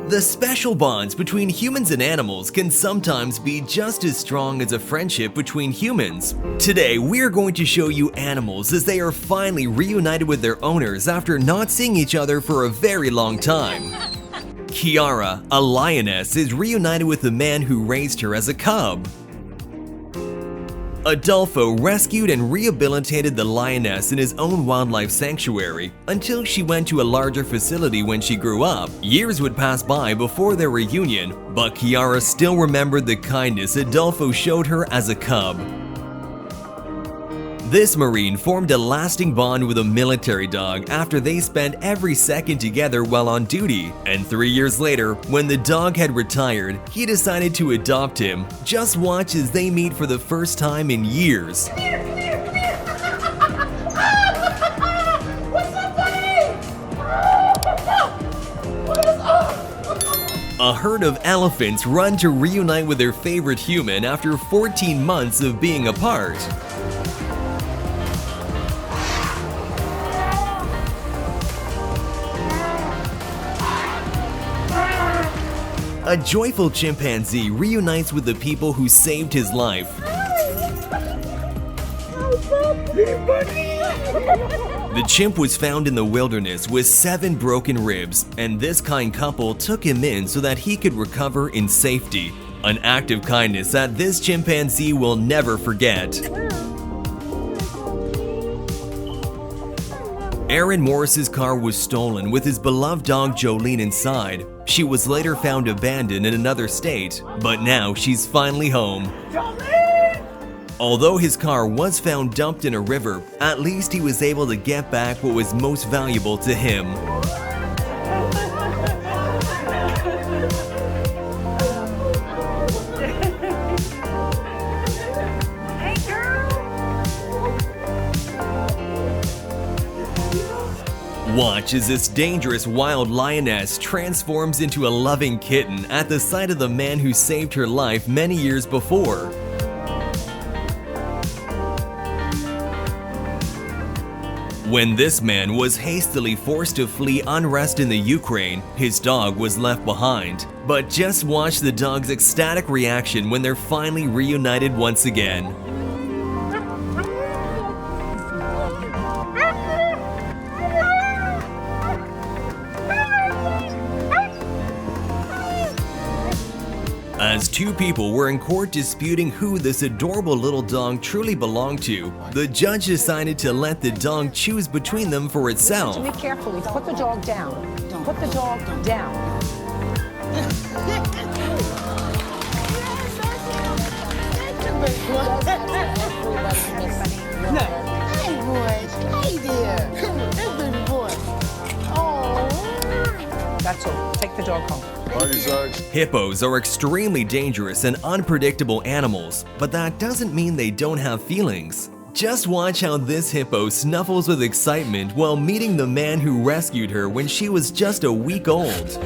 The special bonds between humans and animals can sometimes be just as strong as a friendship between humans. Today, we're going to show you animals as they are finally reunited with their owners after not seeing each other for a very long time. Kiara, a lioness, is reunited with the man who raised her as a cub. Adolfo rescued and rehabilitated the lioness in his own wildlife sanctuary until she went to a larger facility when she grew up. Years would pass by before their reunion, but Kiara still remembered the kindness Adolfo showed her as a cub. This Marine formed a lasting bond with a military dog after they spent every second together while on duty, and 3 years later, when the dog had retired, he decided to adopt him. Just watch as they meet for the first time in years. Come here, come here, come here! What's up, buddy? What is up? A herd of elephants run to reunite with their favorite human after 14 months of being apart. A joyful chimpanzee reunites with the people who saved his life. The chimp was found in the wilderness with 7 broken ribs, and this kind couple took him in so that he could recover in safety. An act of kindness that this chimpanzee will never forget. Aaron Morris's car was stolen with his beloved dog Jolene inside. She was later found abandoned in another state, but now she's finally home. Jolene! Although his car was found dumped in a river, at least he was able to get back what was most valuable to him. Watch as this dangerous wild lioness transforms into a loving kitten at the sight of the man who saved her life many years before. When this man was hastily forced to flee unrest in the Ukraine, his dog was left behind. But just watch the dog's ecstatic reaction when they're finally reunited once again. As 2 people were in court disputing who this adorable little dog truly belonged to, the judge decided to let the dog choose between them for itself. Be carefully. Put the dog down. Put the dog down. Hey, boys. Hey there. Hey, baby boy. Oh. That's all. Take the dog home. Hippos are extremely dangerous and unpredictable animals, but that doesn't mean they don't have feelings. Just watch how this hippo snuffles with excitement while meeting the man who rescued her when she was just a week old.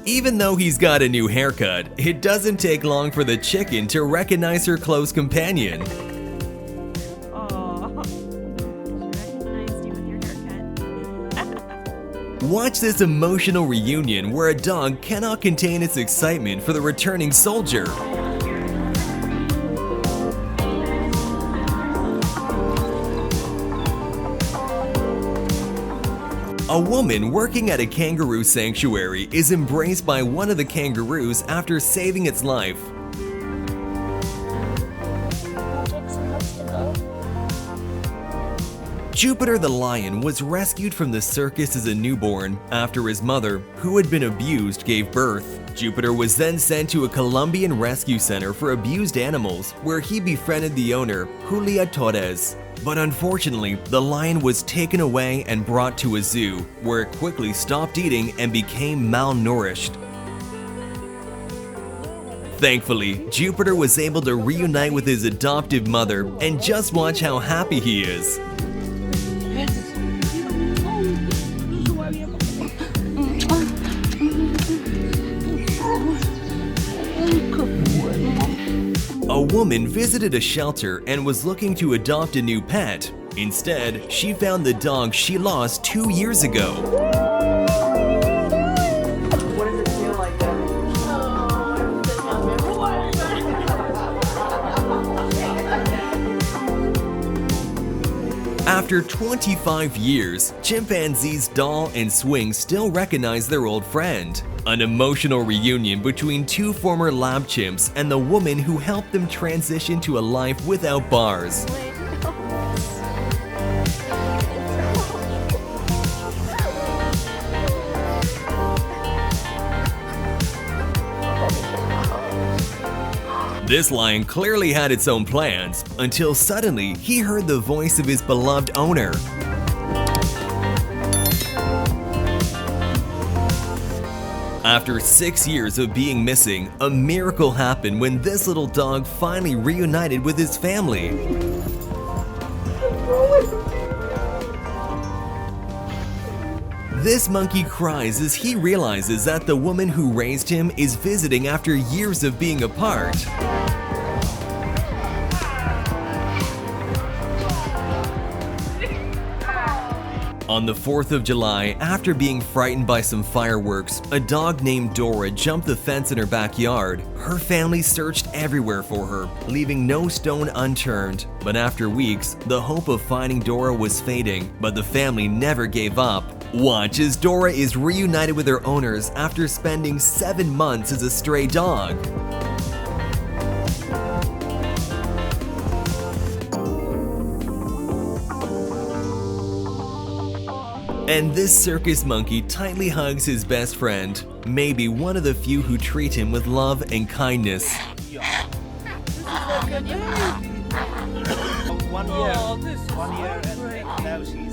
Even though he's got a new haircut, it doesn't take long for the chicken to recognize her close companion. Watch this emotional reunion where a dog cannot contain its excitement for the returning soldier. A woman working at a kangaroo sanctuary is embraced by one of the kangaroos after saving its life. Jupiter the lion was rescued from the circus as a newborn after his mother, who had been abused, gave birth. Jupiter was then sent to a Colombian rescue center for abused animals, where he befriended the owner, Julia Torres. But unfortunately, the lion was taken away and brought to a zoo, where it quickly stopped eating and became malnourished. Thankfully, Jupiter was able to reunite with his adoptive mother, and just watch how happy he is. A woman visited a shelter and was looking to adopt a new pet. Instead, she found the dog she lost 2 years ago. What does it feel like then? After 25 years, chimpanzees Doll and Swing still recognize their old friend. An emotional reunion between two former lab chimps and the woman who helped them transition to a life without bars. This lion clearly had its own plans, until suddenly he heard the voice of his beloved owner. After 6 years of being missing, a miracle happened when this little dog finally reunited with his family. This monkey cries as he realizes that the woman who raised him is visiting after years of being apart. On the 4th of July, after being frightened by some fireworks, a dog named Dora jumped the fence in her backyard. Her family searched everywhere for her, leaving no stone unturned. But after weeks, the hope of finding Dora was fading, but the family never gave up. Watch as Dora is reunited with her owners after spending 7 months as a stray dog. And this circus monkey tightly hugs his best friend, maybe one of the few who treat him with love and kindness. 1 year. 1 year and now she's...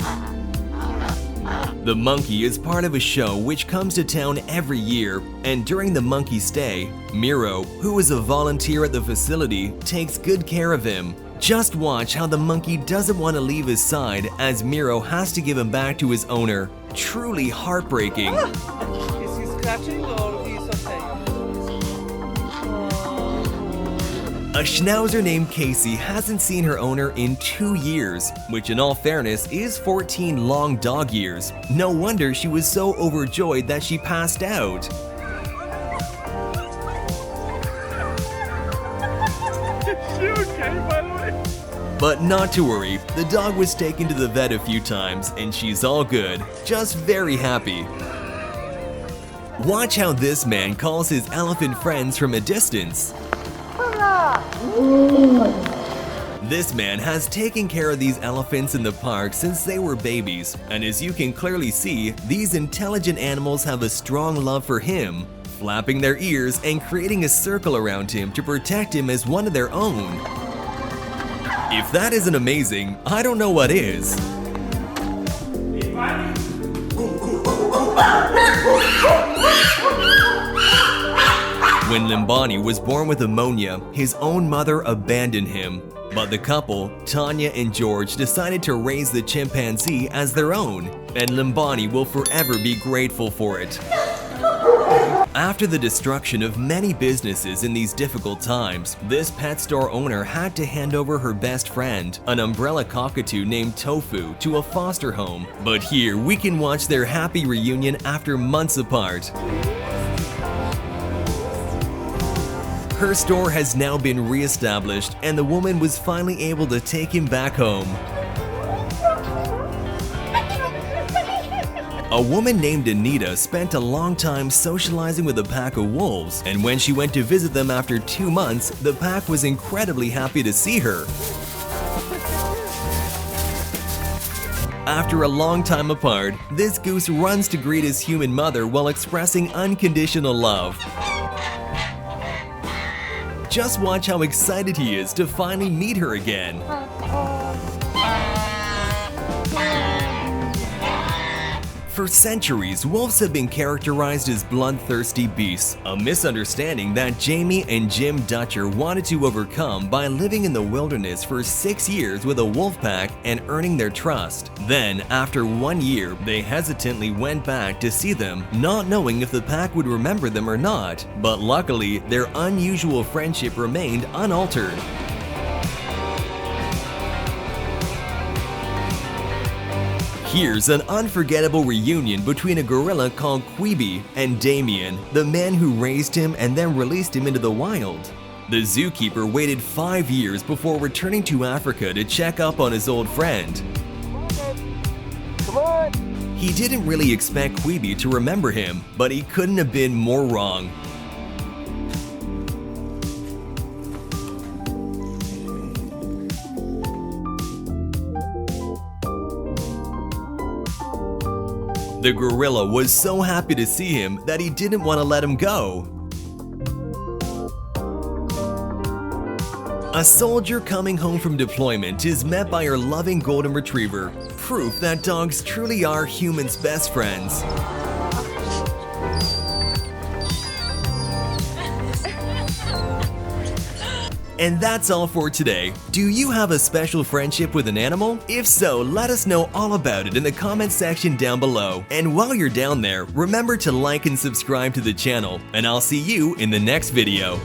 The monkey is part of a show which comes to town every year, and during the monkey stay, Miro, who is a volunteer at the facility, takes good care of him. Just watch how the monkey doesn't want to leave his side as Miro has to give him back to his owner. Truly heartbreaking. Is he scratching or he's okay? A schnauzer named Casey hasn't seen her owner in 2 years, which in all fairness is 14 long dog years. No wonder she was so overjoyed that she passed out. But not to worry, the dog was taken to the vet a few times and she's all good, just very happy. Watch how this man calls his elephant friends from a distance. This man has taken care of these elephants in the park since they were babies, and as you can clearly see, these intelligent animals have a strong love for him, flapping their ears and creating a circle around him to protect him as one of their own. If that isn't amazing, I don't know what is. When Limbani was born with pneumonia, his own mother abandoned him. But the couple, Tanya and George, decided to raise the chimpanzee as their own, and Limbani will forever be grateful for it. After the destruction of many businesses in these difficult times, this pet store owner had to hand over her best friend, an umbrella cockatoo named Tofu, to a foster home. But here we can watch their happy reunion after months apart. Her store has now been re-established, and the woman was finally able to take him back home. A woman named Anita spent a long time socializing with a pack of wolves, and when she went to visit them after 2 months, the pack was incredibly happy to see her. After a long time apart, this goose runs to greet his human mother while expressing unconditional love. Just watch how excited he is to finally meet her again. For centuries, wolves have been characterized as bloodthirsty beasts, a misunderstanding that Jamie and Jim Dutcher wanted to overcome by living in the wilderness for 6 years with a wolf pack and earning their trust. Then, after 1 year, they hesitantly went back to see them, not knowing if the pack would remember them or not. But luckily, their unusual friendship remained unaltered. Here's an unforgettable reunion between a gorilla called Queeby and Damien, the man who raised him and then released him into the wild. The zookeeper waited 5 years before returning to Africa to check up on his old friend. Come on. He didn't really expect Queeby to remember him, but he couldn't have been more wrong. The gorilla was so happy to see him that he didn't want to let him go. A soldier coming home from deployment is met by her loving golden retriever, proof that dogs truly are humans' best friends. And that's all for today. Do you have a special friendship with an animal? If so, let us know all about it in the comment section down below. And while you're down there, remember to like and subscribe to the channel, and I'll see you in the next video.